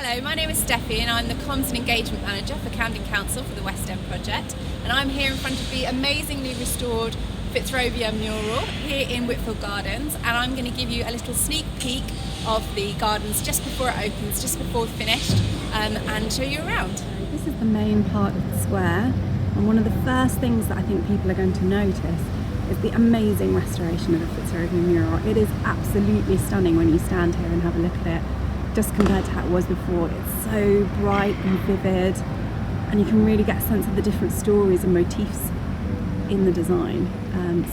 Hello, my name is Steffi and I'm the Comms and Engagement Manager for Camden Council for the West End project, and I'm here in front of the amazingly restored Fitzrovia mural here in Whitfield Gardens, and I'm going to give you a little sneak peek of the gardens just before it opens, just before we're finished, and show you around. This is the main part of the square, and one of the first things that I think people are going to notice is the amazing restoration of the Fitzrovia mural. It is absolutely stunning when you stand here and have a look at it, just compared to how it was before. It's so bright and vivid, and you can really get a sense of the different stories and motifs in the design.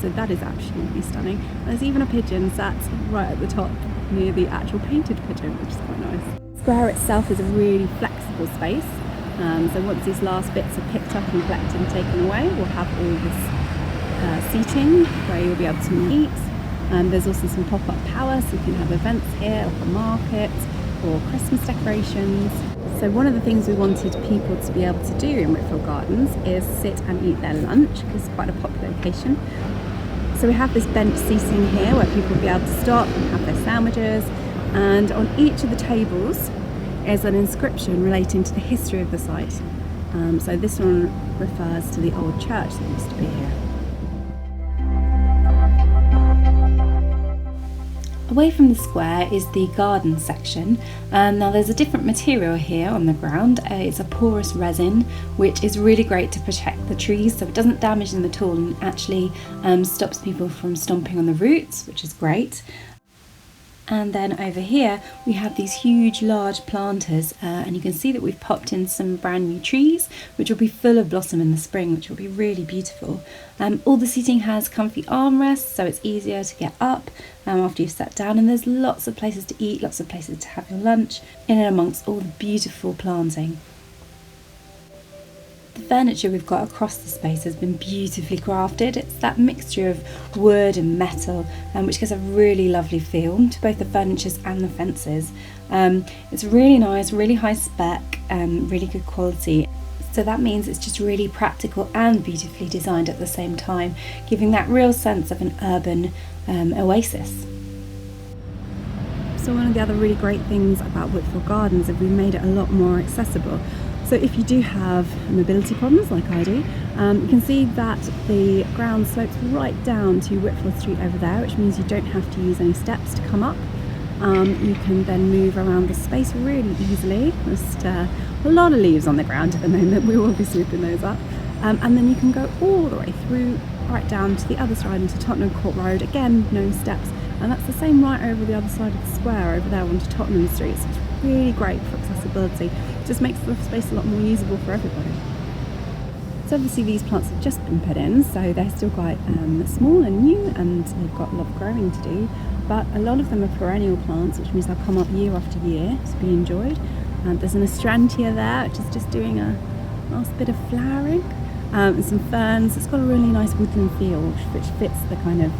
So that is absolutely stunning. There's even a pigeon sat right at the top near the actual painted pigeon, which is quite nice. The square itself is a really flexible space. So once these last bits are picked up and collected and taken away, we'll have all this seating where you'll be able to eat. There's also some pop-up power, so you can have events here, like a market or Christmas decorations. So one of the things we wanted people to be able to do in Whitfield Gardens is sit and eat their lunch, because it's quite a popular location. So we have this bench seating here where people will be able to stop and have their sandwiches, and on each of the tables is an inscription relating to the history of the site. So this one refers to the old church that used to be here. Away from the square is the garden section. Now there's a different material here on the ground. It's a porous resin, which is really great to protect the trees, so it doesn't damage them at all and actually stops people from stomping on the roots, which is great. And then over here we have these huge large planters, and you can see that we've popped in some brand new trees which will be full of blossom in the spring, which will be really beautiful. All the seating has comfy armrests, so it's easier to get up after you've sat down, and there's lots of places to eat, lots of places to have your lunch in and amongst all the beautiful planting. The furniture we've got across the space has been beautifully crafted. It's that mixture of wood and metal, which gives a really lovely feel to both the furnitures and the fences. It's really nice, really high spec, really good quality. So that means it's just really practical and beautifully designed at the same time, giving that real sense of an urban oasis. So one of the other really great things about Whitfield Gardens is we've made it a lot more accessible. So if you do have mobility problems like I do, you can see that the ground slopes right down to Whitfield Street over there, which means you don't have to use any steps to come up. You can then move around the space really easily. Just a lot of leaves on the ground at the moment, we will be sweeping those up. And then you can go all the way through, right down to the other side into Tottenham Court Road, again no steps, and that's the same right over the other side of the square over there onto Tottenham Street. So it's really great for accessibility. It just makes the space a lot more usable for everybody. So obviously these plants have just been put in, so they're still quite small and new, and they've got a lot of growing to do, but a lot of them are perennial plants, which means they'll come up year after year to be enjoyed. There's an astrantia there, which is just doing a nice bit of flowering, and some ferns. It's got a really nice woodland feel, which fits the kind of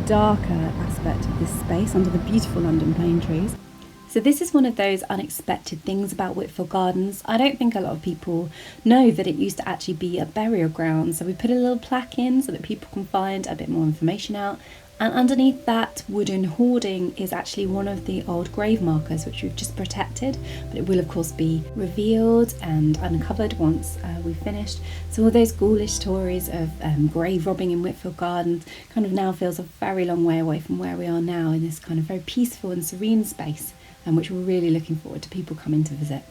darker aspect of this space under the beautiful London plane trees. So this is one of those unexpected things about Whitfield Gardens. I don't think a lot of people know that it used to actually be a burial ground. So we put a little plaque in so that people can find a bit more information out. And underneath that wooden hoarding is actually one of the old grave markers, which we've just protected, but it will of course be revealed and uncovered once we've finished. So all those ghoulish stories of grave robbing in Whitfield Gardens kind of now feels a very long way away from where we are now in this kind of very peaceful and serene space, which we're really looking forward to people coming to visit.